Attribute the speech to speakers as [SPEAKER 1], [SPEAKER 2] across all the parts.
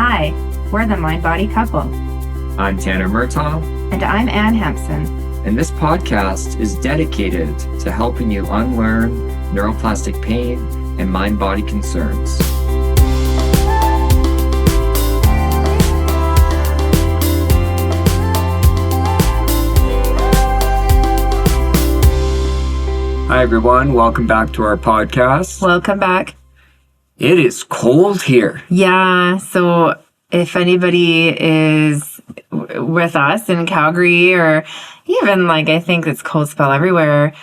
[SPEAKER 1] Hi, we're the Mind Body Couple.
[SPEAKER 2] I'm Tanner Murtagh.
[SPEAKER 1] And I'm Ann Hampson.
[SPEAKER 2] And this podcast is dedicated to helping you unlearn neuroplastic pain and mind-body concerns. Hi everyone, welcome back to our podcast.
[SPEAKER 1] Welcome back.
[SPEAKER 2] It is cold here.
[SPEAKER 1] Yeah, so if anybody is with us in Calgary, or even I think it's cold spell everywhere,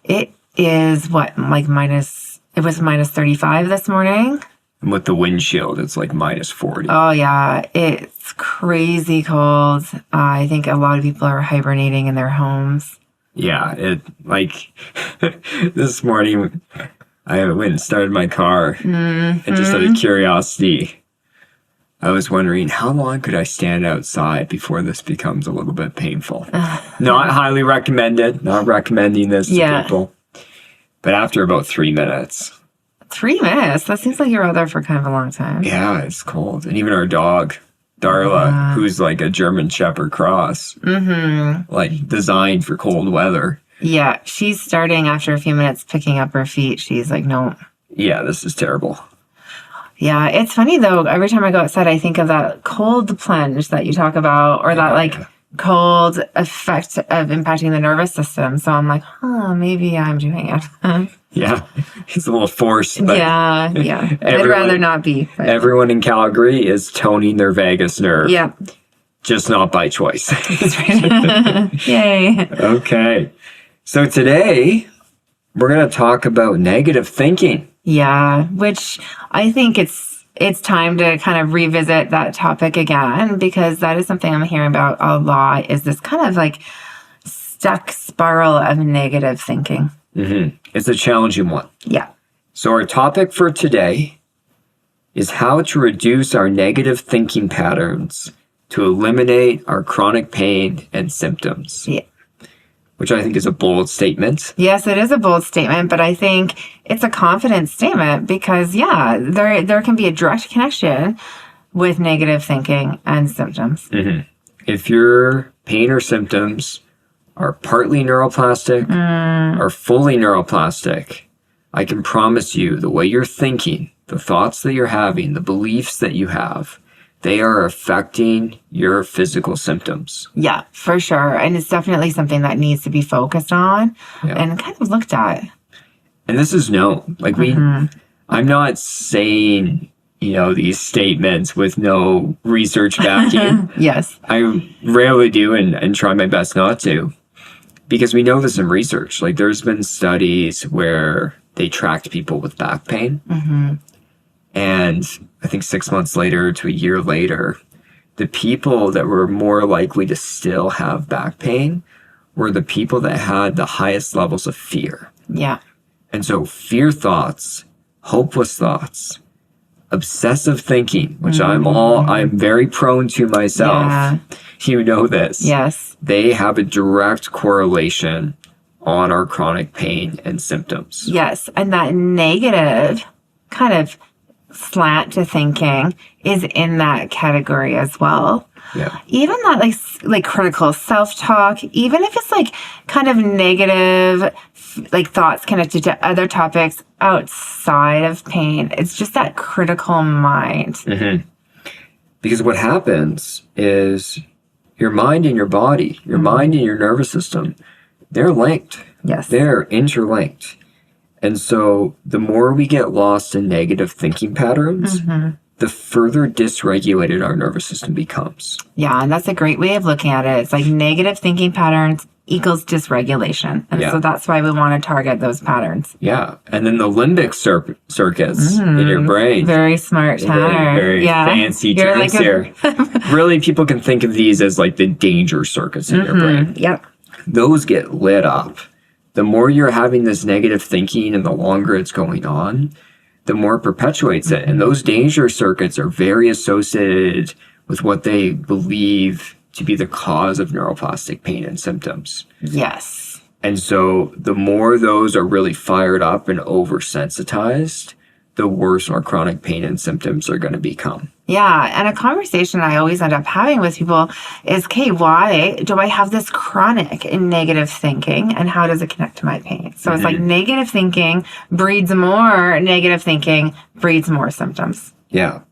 [SPEAKER 1] it is it was minus 35 this morning.
[SPEAKER 2] And with the windshield, it's like minus 40.
[SPEAKER 1] Oh yeah, it's crazy cold. I think a lot of people are hibernating in their homes.
[SPEAKER 2] Yeah, this morning I went and started my car, and just out of curiosity, I was wondering how long could I stand outside before this becomes a little bit painful. Not highly recommended, not recommending this to people, but after about 3 minutes.
[SPEAKER 1] 3 minutes? That seems like you're out there for kind of a long time.
[SPEAKER 2] Yeah, it's cold. And even our dog, Darla, who's like a German Shepherd cross, designed for cold weather.
[SPEAKER 1] Yeah, she's starting after a few minutes picking up her feet. She's like, no.
[SPEAKER 2] Yeah, this is terrible.
[SPEAKER 1] Yeah, it's funny though. Every time I go outside, I think of that cold plunge that you talk about, or that cold effect of impacting the nervous system. So I'm like, maybe I'm doing it.
[SPEAKER 2] Yeah, it's a little forced. But
[SPEAKER 1] yeah. I'd rather not be. But.
[SPEAKER 2] Everyone in Calgary is toning their vagus nerve.
[SPEAKER 1] Yeah.
[SPEAKER 2] Just not by choice.
[SPEAKER 1] That's right. Yay.
[SPEAKER 2] Okay. So today, we're going to talk about negative thinking.
[SPEAKER 1] Yeah, which I think it's time to kind of revisit that topic again, because that is something I'm hearing about a lot, is this kind of stuck spiral of negative thinking.
[SPEAKER 2] Mm-hmm. It's a challenging one.
[SPEAKER 1] Yeah.
[SPEAKER 2] So our topic for today is how to reduce our negative thinking patterns to eliminate our chronic pain and symptoms.
[SPEAKER 1] Yeah.
[SPEAKER 2] Which I think is a bold statement.
[SPEAKER 1] Yes, it is a bold statement, but I think it's a confident statement because, there can be a direct connection with negative thinking and symptoms.
[SPEAKER 2] Mm-hmm. If your pain or symptoms are partly neuroplastic or fully neuroplastic, I can promise you the way you're thinking, the thoughts that you're having, the beliefs that you have, they are affecting your physical symptoms. Yeah,
[SPEAKER 1] for sure. And it's definitely something that needs to be focused on and kind of looked at.
[SPEAKER 2] And this is known. I'm not saying, these statements with no research backing.
[SPEAKER 1] Yes.
[SPEAKER 2] I rarely do and try my best not to. Because we know this in research. There's been studies where they tracked people with back pain. Mm-hmm. And I think 6 months later to a year later, the people that were more likely to still have back pain were the people that had the highest levels of fear.
[SPEAKER 1] Yeah.
[SPEAKER 2] And so fear thoughts, hopeless thoughts, obsessive thinking, which I'm very prone to myself.
[SPEAKER 1] Yeah.
[SPEAKER 2] You know this.
[SPEAKER 1] Yes.
[SPEAKER 2] They have a direct correlation on our chronic pain and symptoms.
[SPEAKER 1] Yes. And that negative kind of slant to thinking is in that category as well.
[SPEAKER 2] Yeah.
[SPEAKER 1] Even that like critical self-talk, even if it's kind of negative thoughts connected to other topics outside of pain, it's just that critical mind.
[SPEAKER 2] Mm-hmm. Because what happens is your mind and your body, your mind and your nervous system, they're linked.
[SPEAKER 1] Yes.
[SPEAKER 2] They're interlinked. And so the more we get lost in negative thinking patterns, the further dysregulated our nervous system becomes.
[SPEAKER 1] Yeah, and that's a great way of looking at it. It's negative thinking patterns equals dysregulation. And so that's why we want to target those patterns.
[SPEAKER 2] Yeah. And then the limbic circuits in your brain.
[SPEAKER 1] Very smart, Tanner.
[SPEAKER 2] Very fancy terms here. Really, people can think of these as the danger circuits in your brain.
[SPEAKER 1] Yep.
[SPEAKER 2] Those get lit up. The more you're having this negative thinking and the longer it's going on, the more it perpetuates it. And those danger circuits are very associated with what they believe to be the cause of neuroplastic pain and symptoms.
[SPEAKER 1] Yes.
[SPEAKER 2] And so the more those are really fired up and oversensitized, the worse our chronic pain and symptoms are going to become.
[SPEAKER 1] Yeah. And a conversation I always end up having with people is, okay, why do I have this chronic and negative thinking, and how does it connect to my pain? So it's like negative thinking breeds more negative thinking, breeds more symptoms.
[SPEAKER 2] Yeah.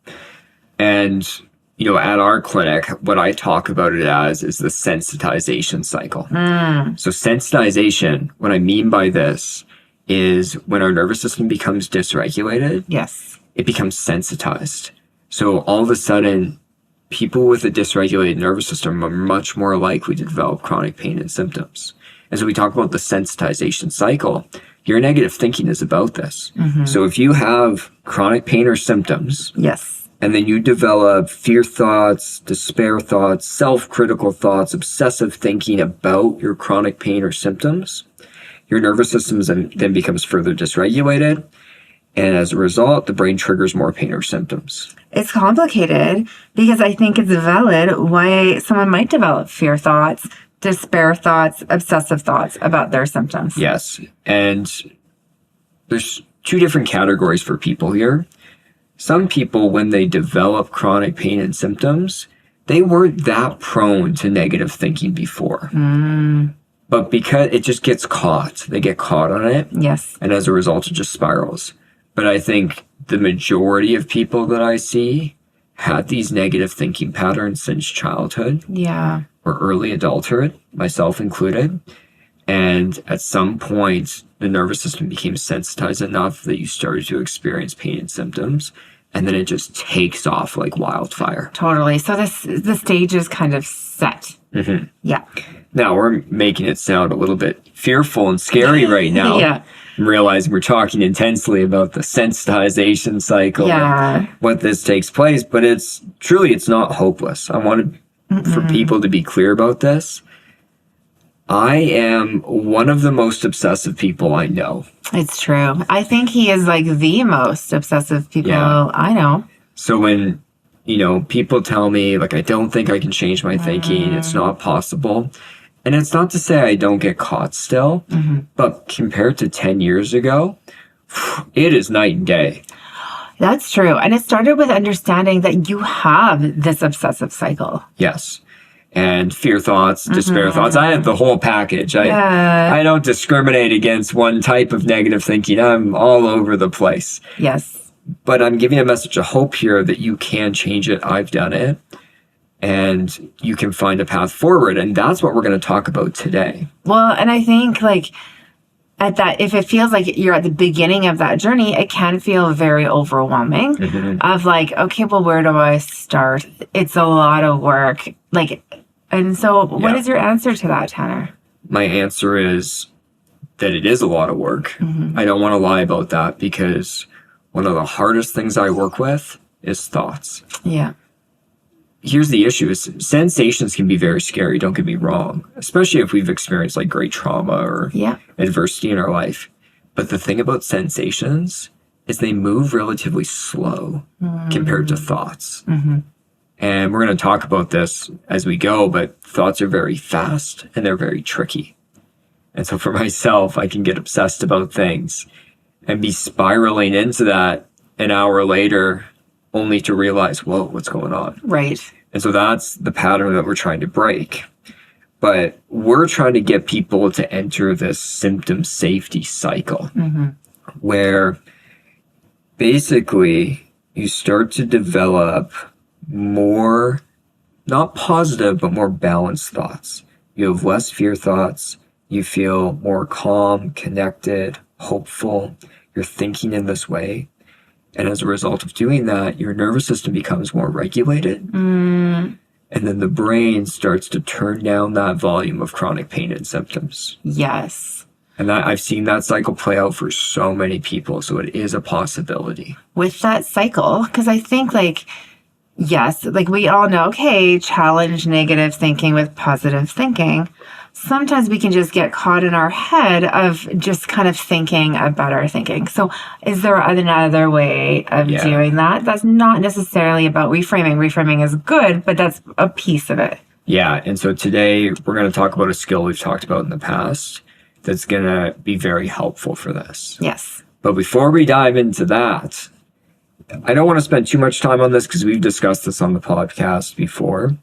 [SPEAKER 2] And, you know, at our clinic, what I talk about it as is the sensitization cycle. So sensitization, what I mean by this is when our nervous system becomes dysregulated,
[SPEAKER 1] Yes.
[SPEAKER 2] it becomes sensitized. So all of a sudden, people with a dysregulated nervous system are much more likely to develop chronic pain and symptoms. And so we talk about the sensitization cycle. Your negative thinking is about this. So if you have chronic pain or symptoms,
[SPEAKER 1] Yes.
[SPEAKER 2] and then you develop fear thoughts, despair thoughts, self-critical thoughts, obsessive thinking about your chronic pain or symptoms, your nervous system then becomes further dysregulated. And as a result, the brain triggers more pain or symptoms.
[SPEAKER 1] It's complicated because I think it's valid why someone might develop fear thoughts, despair thoughts, obsessive thoughts about their symptoms.
[SPEAKER 2] Yes. And there's two different categories for people here. Some people, when they develop chronic pain and symptoms, they weren't that prone to negative thinking before. But because it just gets caught, they get caught on it.
[SPEAKER 1] Yes.
[SPEAKER 2] And as a result, it just spirals. But I think the majority of people that I see had these negative thinking patterns since childhood
[SPEAKER 1] Yeah.
[SPEAKER 2] or early adulthood, myself included. And at some point, the nervous system became sensitized enough that you started to experience pain and symptoms. And then it just takes off like wildfire.
[SPEAKER 1] Totally. So the stage is kind of set. Yeah.
[SPEAKER 2] Now, we're making it sound a little bit fearful and scary right now.
[SPEAKER 1] Yeah.
[SPEAKER 2] I'm realizing we're talking intensely about the sensitization cycle.
[SPEAKER 1] Yeah.
[SPEAKER 2] And what this takes place, but it's not hopeless. I wanted for people to be clear about this. I am one of the most obsessive people I know.
[SPEAKER 1] It's true. I think he is like the most obsessive people I know.
[SPEAKER 2] So when, you know, people tell me, like, I don't think I can change my thinking, it's not possible. And it's not to say I don't get caught still, but compared to 10 years ago, it is night and day.
[SPEAKER 1] That's true. And it started with understanding that you have this obsessive cycle.
[SPEAKER 2] Yes. And fear thoughts, despair thoughts. I have the whole package. I don't discriminate against one type of negative thinking. I'm all over the place.
[SPEAKER 1] Yes.
[SPEAKER 2] But I'm giving a message of hope here that you can change it. I've done it. And you can find a path forward. And that's what we're going to talk about today.
[SPEAKER 1] Well, and I think like at that, if it feels like you're at the beginning of that journey, it can feel very overwhelming of like, okay, well, where do I start? It's a lot of work. Like, and so what is your answer to that, Tanner?
[SPEAKER 2] My answer is that it is a lot of work. I don't want to lie about that because one of the hardest things I work with is thoughts.
[SPEAKER 1] Yeah.
[SPEAKER 2] Here's the issue is sensations can be very scary, don't get me wrong, especially if we've experienced like great trauma or adversity in our life. But the thing about sensations is they move relatively slow compared to thoughts. And we're going to talk about this as we go, but thoughts are very fast and they're very tricky. And so for myself, I can get obsessed about things and be spiraling into that an hour later only to realize, whoa, what's going on?
[SPEAKER 1] Right.
[SPEAKER 2] And so that's the pattern that we're trying to break. But we're trying to get people to enter this symptom safety cycle where basically you start to develop more, not positive, but more balanced thoughts. You have less fear thoughts. You feel more calm, connected, hopeful. You're thinking in this way. And as a result of doing that, your nervous system becomes more regulated. And then the brain starts to turn down that volume of chronic pain and symptoms.
[SPEAKER 1] Yes.
[SPEAKER 2] And I've seen that cycle play out for so many people. So it is a possibility.
[SPEAKER 1] With that cycle, because I think like, yes, like we all know, okay, challenge negative thinking with positive thinking. Sometimes we can just get caught in our head of just kind of thinking about our thinking. So is there another way of doing that? That's not necessarily about reframing. Reframing is good, but that's a piece of it.
[SPEAKER 2] Yeah. And so today we're going to talk about a skill we've talked about in the past that's going to be very helpful for this.
[SPEAKER 1] Yes.
[SPEAKER 2] But before we dive into that, I don't want to spend too much time on this because we've discussed this on the podcast before.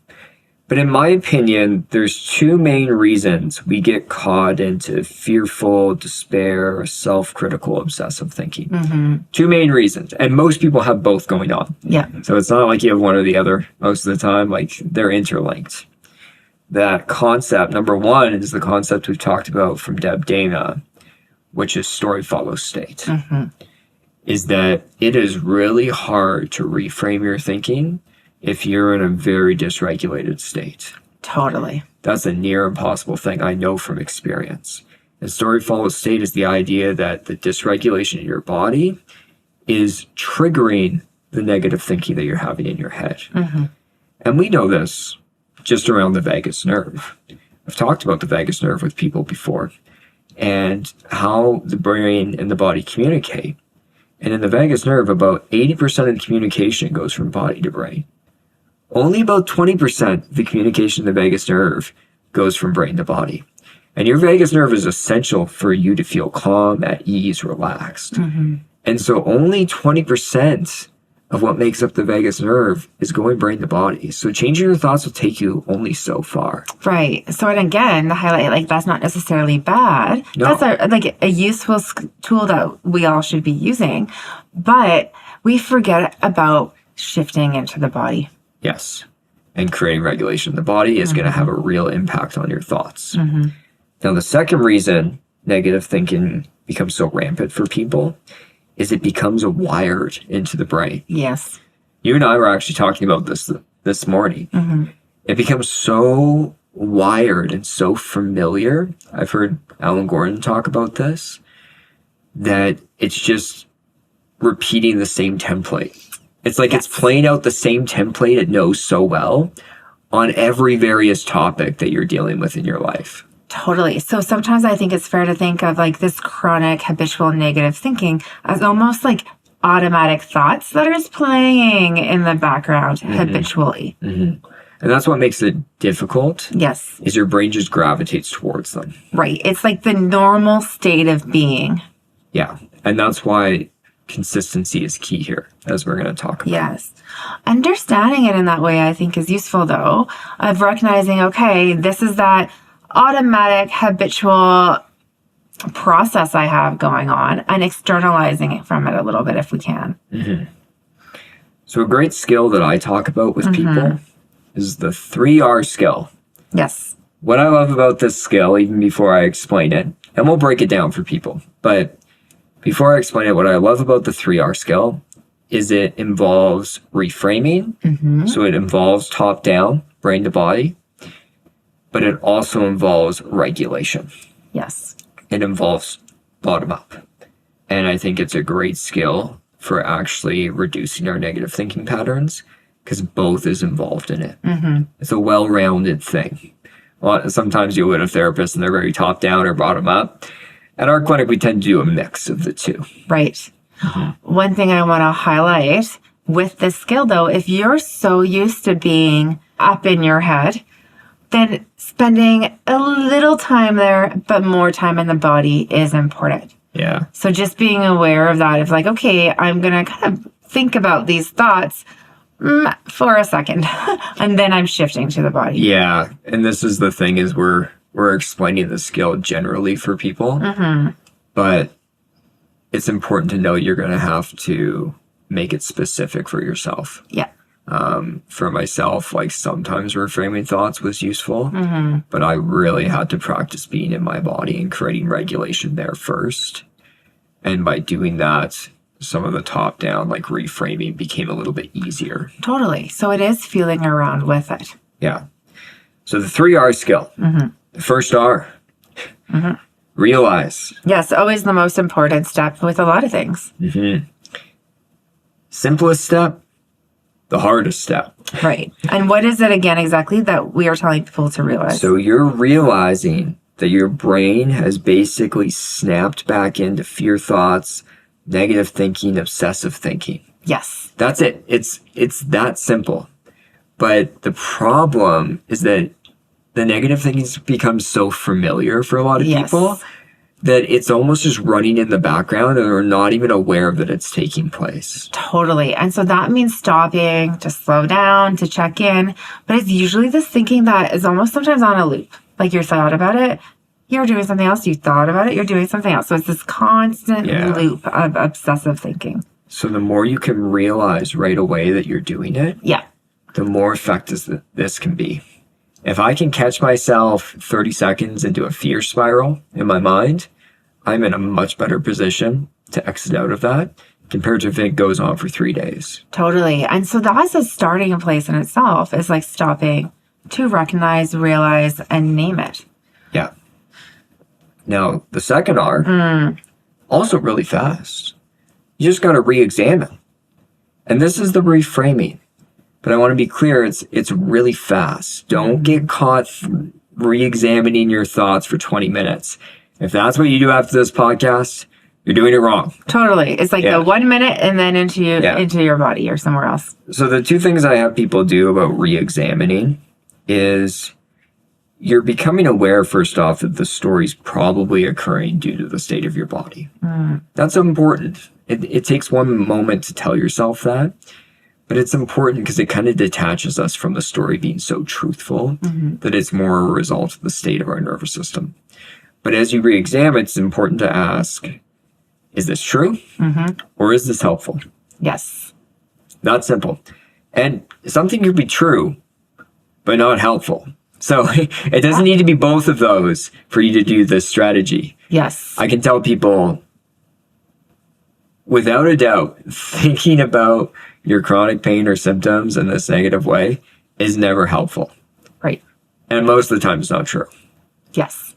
[SPEAKER 2] But in my opinion, there's two main reasons we get caught into fearful, despair, self-critical, obsessive thinking. Two main reasons. And most people have both going on.
[SPEAKER 1] Yeah.
[SPEAKER 2] So it's not like you have one or the other most of the time. Like, they're interlinked. That concept, number one, is the concept we've talked about from Deb Dana, which is story follows state. Is that it is really hard to reframe your thinking if you're in a very dysregulated state.
[SPEAKER 1] Totally.
[SPEAKER 2] That's a near impossible thing, I know from experience. And story follows state is the idea that the dysregulation in your body is triggering the negative thinking that you're having in your head. And we know this just around the vagus nerve. I've talked about the vagus nerve with people before and how the brain and the body communicate. And in the vagus nerve, about 80% of the communication goes from body to brain. Only about 20% of the communication in the vagus nerve goes from brain to body. And your vagus nerve is essential for you to feel calm, at ease, relaxed. And so only 20% of what makes up the vagus nerve is going brain to body. So changing your thoughts will take you only so far.
[SPEAKER 1] Right. So, and again, the highlight, like, that's not necessarily bad.
[SPEAKER 2] No.
[SPEAKER 1] That's a useful tool that we all should be using. But we forget about shifting into the body.
[SPEAKER 2] Yes. And creating regulation in the body is going to have a real impact on your thoughts. Now, the second reason negative thinking becomes so rampant for people is it becomes wired into the brain.
[SPEAKER 1] Yes.
[SPEAKER 2] You and I were actually talking about this morning. It becomes so wired and so familiar. I've heard Alan Gordon talk about this, that it's just repeating the same template. It's like it's playing out the same template it knows so well on every various topic that you're dealing with in your life.
[SPEAKER 1] Totally. So sometimes I think it's fair to think of like this chronic habitual negative thinking as almost like automatic thoughts that are just playing in the background habitually.
[SPEAKER 2] And that's what makes it difficult.
[SPEAKER 1] Yes.
[SPEAKER 2] Is your brain just gravitates towards them.
[SPEAKER 1] Right. It's like the normal state of being.
[SPEAKER 2] Yeah. And that's why consistency is key here, as we're going to talk about.
[SPEAKER 1] Yes. Understanding it in that way, I think, is useful, though, of recognizing, okay, this is that automatic habitual process I have going on and externalizing it from it a little bit if we can.
[SPEAKER 2] So a great skill that I talk about with people is the 3R skill.
[SPEAKER 1] Yes.
[SPEAKER 2] What I love about this skill, even before I explain it, and we'll break it down for people, but before I explain it, what I love about the 3R skill is it involves reframing. So it involves top down, brain to body, but it also involves regulation.
[SPEAKER 1] Yes.
[SPEAKER 2] It involves bottom up. And I think it's a great skill for actually reducing our negative thinking patterns because both is involved in it. It's a well-rounded thing. Sometimes you'll go to a therapist and they're very top down or bottom up. At our clinic, we tend to do a mix of the two.
[SPEAKER 1] Right. One thing I want to highlight with this skill, though, if you're so used to being up in your head, then spending a little time there, but more time in the body is important.
[SPEAKER 2] Yeah.
[SPEAKER 1] So just being aware of that, of like, okay, I'm going to kind of think about these thoughts for a second, and then I'm shifting to the body.
[SPEAKER 2] Yeah. And this is the thing is we're explaining the skill generally for people, but it's important to know you're going to have to make it specific for yourself.
[SPEAKER 1] Yeah.
[SPEAKER 2] For myself, like sometimes reframing thoughts was useful, but I really had to practice being in my body and creating regulation there first. And by doing that, some of the top down, like reframing became a little bit easier.
[SPEAKER 1] Totally. So it is feeling around with it.
[SPEAKER 2] Yeah. So the 3R skill. The first R, realize.
[SPEAKER 1] Yes, always the most important step with a lot of things.
[SPEAKER 2] Simplest step, the hardest step.
[SPEAKER 1] Right. And what is it again exactly that we are telling people to realize?
[SPEAKER 2] So you're realizing that your brain has basically snapped back into fear thoughts, negative thinking, obsessive thinking.
[SPEAKER 1] Yes.
[SPEAKER 2] That's it. It's that simple. But the problem is that the negative thinking becomes so familiar for a lot of people that it's almost just running in the background and we're not even aware that it's taking place.
[SPEAKER 1] Totally. And so that means stopping, to slow down, to check in. But it's usually this thinking that is almost sometimes on a loop. Like you thought about it, you're doing something else, you thought about it, you're doing something else. So it's this constant loop of obsessive thinking.
[SPEAKER 2] So the more you can realize right away that you're doing it, the more effective this can be. If I can catch myself 30 seconds into a fear spiral in my mind, I'm in a much better position to exit out of that compared to if it goes on for 3 days.
[SPEAKER 1] Totally. And so that's a starting place in itself, is like stopping to recognize, realize, and name it.
[SPEAKER 2] Yeah. Now, the second R, also really fast. You just got to re-examine. And this is the reframing. But I want to be clear, it's really fast. Don't get caught re-examining your thoughts for 20 minutes. If that's what you do after this podcast, you're doing it wrong.
[SPEAKER 1] Totally. It's like the 1 minute and then into your body or somewhere else.
[SPEAKER 2] So the two things I have people do about re-examining is you're becoming aware, first off, that the story's probably occurring due to the state of your body. That's important. It takes one moment to tell yourself that. But it's important because it kind of detaches us from the story being so truthful that it's more a result of the state of our nervous system. But as you re-examine, it's important to ask, is this true? Or is this helpful?
[SPEAKER 1] Yes.
[SPEAKER 2] Not simple. And something could be true, but not helpful. So it doesn't need to be both of those for you to do this strategy.
[SPEAKER 1] Yes.
[SPEAKER 2] I can tell people, without a doubt, thinking about your chronic pain or symptoms in this negative way is never helpful.
[SPEAKER 1] Right.
[SPEAKER 2] And most of the time it's not true.
[SPEAKER 1] Yes.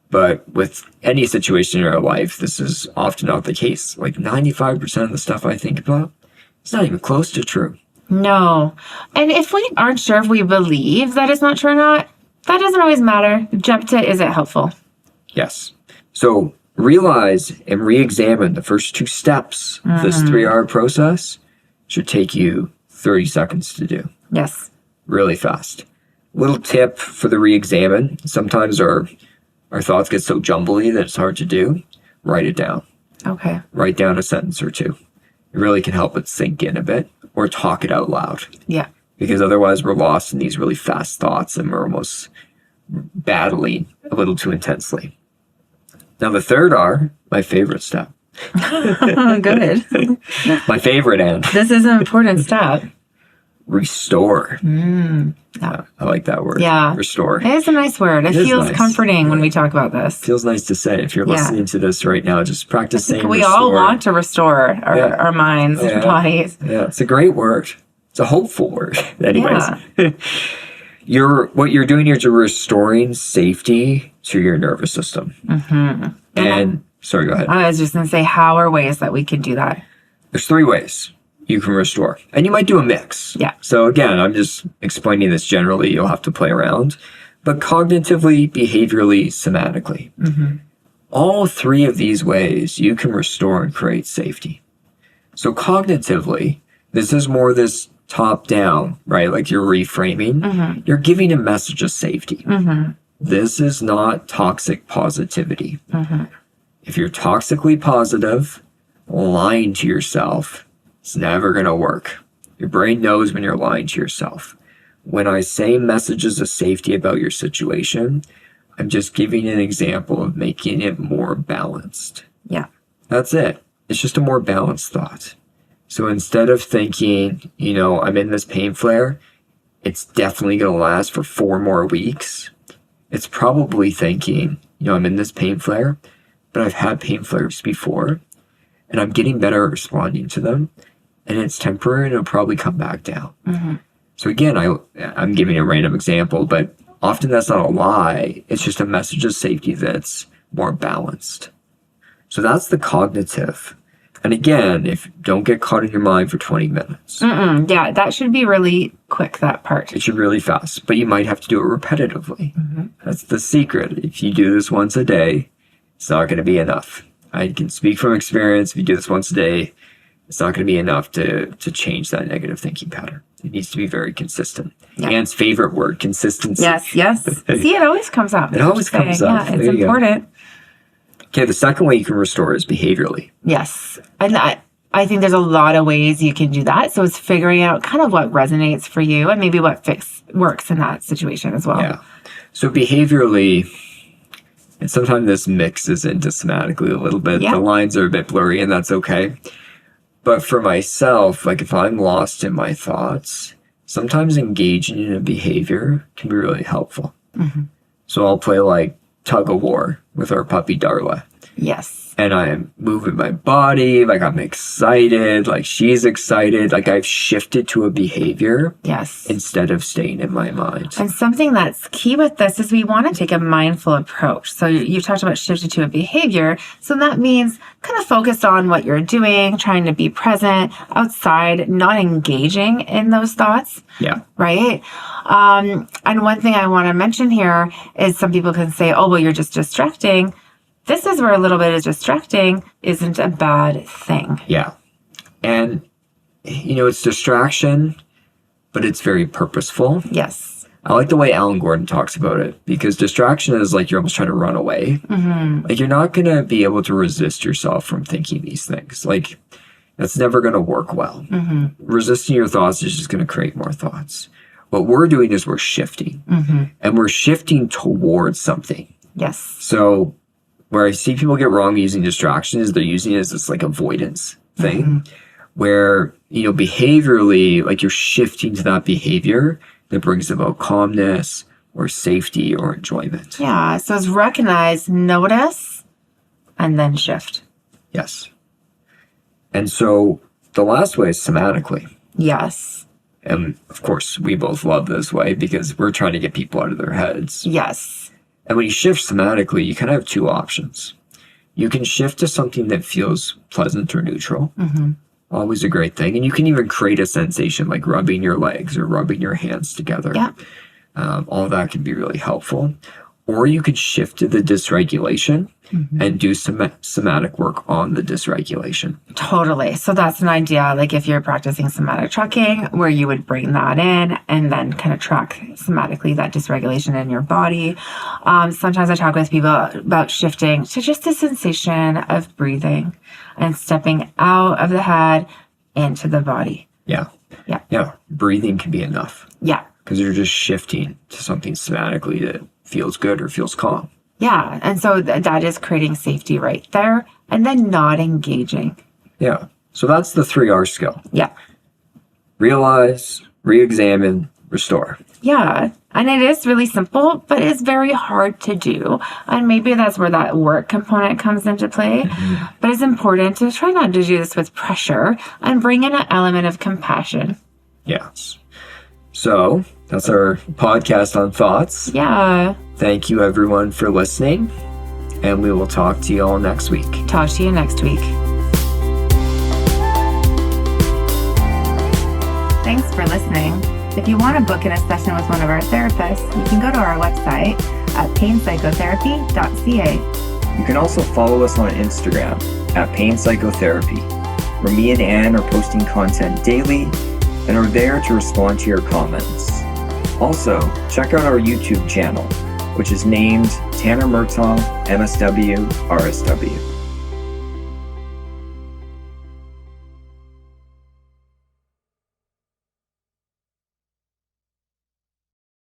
[SPEAKER 2] But with any situation in our life, this is often not the case. Like 95% of the stuff I think about, it's not even close to true.
[SPEAKER 1] No. And if we aren't sure if we believe that it's not true or not, that doesn't always matter. Jump to, is it helpful?
[SPEAKER 2] Yes. So realize and re-examine the first two steps of this 3R process should take you 30 seconds to do.
[SPEAKER 1] Yes.
[SPEAKER 2] Really fast. Little tip for the re-examine. Sometimes our thoughts get so jumbly that it's hard to do. Write it down.
[SPEAKER 1] Okay.
[SPEAKER 2] Write down a sentence or two. It really can help it sink in a bit, or talk it out loud.
[SPEAKER 1] Yeah.
[SPEAKER 2] Because otherwise we're lost in these really fast thoughts and we're almost battling a little too intensely. Now the third R, my favorite step.
[SPEAKER 1] Good.
[SPEAKER 2] My favorite and.
[SPEAKER 1] This is an important step.
[SPEAKER 2] Restore.
[SPEAKER 1] Yeah.
[SPEAKER 2] I like that word.
[SPEAKER 1] Yeah.
[SPEAKER 2] Restore.
[SPEAKER 1] It is a nice word. It feels
[SPEAKER 2] nice.
[SPEAKER 1] Comforting when we talk about this.
[SPEAKER 2] Feels nice to say. If you're listening to this right now, just practice saying
[SPEAKER 1] we
[SPEAKER 2] restore.
[SPEAKER 1] all want to restore our minds and bodies.
[SPEAKER 2] Yeah, it's a great word. It's a hopeful word. Anyways. What you're doing here is you're restoring safety to your nervous system. And sorry, go ahead.
[SPEAKER 1] I was just going to say, how are ways that we can do that?
[SPEAKER 2] There's 3 ways you can restore. And you might do a mix.
[SPEAKER 1] Yeah.
[SPEAKER 2] So again, I'm just explaining this generally. You'll have to play around. But cognitively, behaviorally, somatically. All 3 of these ways you can restore and create safety. So cognitively, this is more this top down, right? Like you're reframing. You're giving a message of safety. This is not toxic positivity. If you're toxically positive, lying to yourself, it's never going to work. Your brain knows when you're lying to yourself. When I say messages of safety about your situation, I'm just giving an example of making it more balanced.
[SPEAKER 1] Yeah.
[SPEAKER 2] That's it. It's just a more balanced thought. So instead of thinking, I'm in this pain flare, it's definitely going to last for 4 more weeks. It's probably thinking, I'm in this pain flare, but I've had pain flares before, and I'm getting better at responding to them, and it's temporary, and it'll probably come back down. So again, I'm giving a random example, but often that's not a lie. It's just a message of safety that's more balanced. So that's the cognitive. And again, don't get caught in your mind for 20 minutes.
[SPEAKER 1] Yeah, that should be really quick, that part.
[SPEAKER 2] It should be really fast, but you might have to do it repetitively. That's the secret. If you do this once a day, it's not going to be enough. I can speak from experience. If you do this once a day, it's not going to be enough to change that negative thinking pattern. It needs to be very consistent. Yeah. Anne's favorite word, consistency.
[SPEAKER 1] Yes. See, it always comes up.
[SPEAKER 2] It always comes up.
[SPEAKER 1] Yeah, it's important.
[SPEAKER 2] Okay, the second way you can restore is behaviorally.
[SPEAKER 1] Yes. And I think there's a lot of ways you can do that. So it's figuring out kind of what resonates for you and maybe what works in that situation as well.
[SPEAKER 2] Yeah. So behaviorally, and sometimes this mixes into somatically a little bit.
[SPEAKER 1] Yeah.
[SPEAKER 2] The lines are a bit blurry, and that's okay. But for myself, like if I'm lost in my thoughts, sometimes engaging in a behavior can be really helpful. Mm-hmm. So I'll play like tug of war with our puppy Darla.
[SPEAKER 1] Yes.
[SPEAKER 2] And I'm moving my body, like I'm excited, like she's excited, like I've shifted to a behavior.
[SPEAKER 1] Yes.
[SPEAKER 2] Instead of staying in my mind.
[SPEAKER 1] And something that's key with this is we want to take a mindful approach. So you've talked about shifting to a behavior. So that means kind of focus on what you're doing, trying to be present outside, not engaging in those thoughts.
[SPEAKER 2] Yeah.
[SPEAKER 1] Right? And one thing I want to mention here is some people can say, oh, well, you're just distracting. This is where a little bit of distracting isn't a bad thing.
[SPEAKER 2] Yeah. And, it's distraction, but it's very purposeful.
[SPEAKER 1] Yes.
[SPEAKER 2] I like the way Alan Gordon talks about it, because distraction is like you're almost trying to run away. Mm-hmm. Like you're not going to be able to resist yourself from thinking these things. Like that's never going to work well. Mm-hmm. Resisting your thoughts is just going to create more thoughts. What we're doing is we're shifting. Mm-hmm. And we're shifting towards something.
[SPEAKER 1] Yes.
[SPEAKER 2] So where I see people get wrong using distraction is they're using it as this like avoidance thing. Mm-hmm. Where, behaviorally, like you're shifting to that behavior that brings about calmness or safety or enjoyment.
[SPEAKER 1] Yeah. So it's recognize, notice, and then shift.
[SPEAKER 2] Yes. And so the last way is somatically.
[SPEAKER 1] Yes.
[SPEAKER 2] And of course, we both love this way because we're trying to get people out of their heads.
[SPEAKER 1] Yes.
[SPEAKER 2] And when you shift somatically, you kind of have two options. You can shift to something that feels pleasant or neutral. Mm-hmm. Always a great thing. And you can even create a sensation like rubbing your legs or rubbing your hands together.
[SPEAKER 1] Yeah.
[SPEAKER 2] All that can be really helpful. Or you could shift to the dysregulation and do some somatic work on the dysregulation.
[SPEAKER 1] Totally. So that's an idea. Like if you're practicing somatic tracking, where you would bring that in and then kind of track somatically that dysregulation in your body. Sometimes I talk with people about shifting to just a sensation of breathing and stepping out of the head into the body.
[SPEAKER 2] Yeah.
[SPEAKER 1] Yeah.
[SPEAKER 2] Yeah. Breathing can be enough.
[SPEAKER 1] Yeah.
[SPEAKER 2] Because you're just shifting to something somatically that feels good or feels calm.
[SPEAKER 1] Yeah. And so that is creating safety right there and then not engaging.
[SPEAKER 2] Yeah. So that's the 3R skill.
[SPEAKER 1] Yeah.
[SPEAKER 2] Realize, re-examine, restore.
[SPEAKER 1] Yeah. And it is really simple, but it's very hard to do. And maybe that's where that work component comes into play. Mm-hmm. But it's important to try not to do this with pressure and bring in an element of compassion.
[SPEAKER 2] Yes. So that's our podcast on thoughts.
[SPEAKER 1] Yeah.
[SPEAKER 2] Thank you, everyone, for listening. And we will talk to you all next week.
[SPEAKER 1] Talk to you next week. Thanks for listening. If you want to book in a session with one of our therapists, you can go to our website at painpsychotherapy.ca.
[SPEAKER 2] You can also follow us on Instagram at Pain Psychotherapy, where me and Anne are posting content daily and are there to respond to your comments. Also, check out our YouTube channel, which is named Tanner Murtagh, MSW, RSW.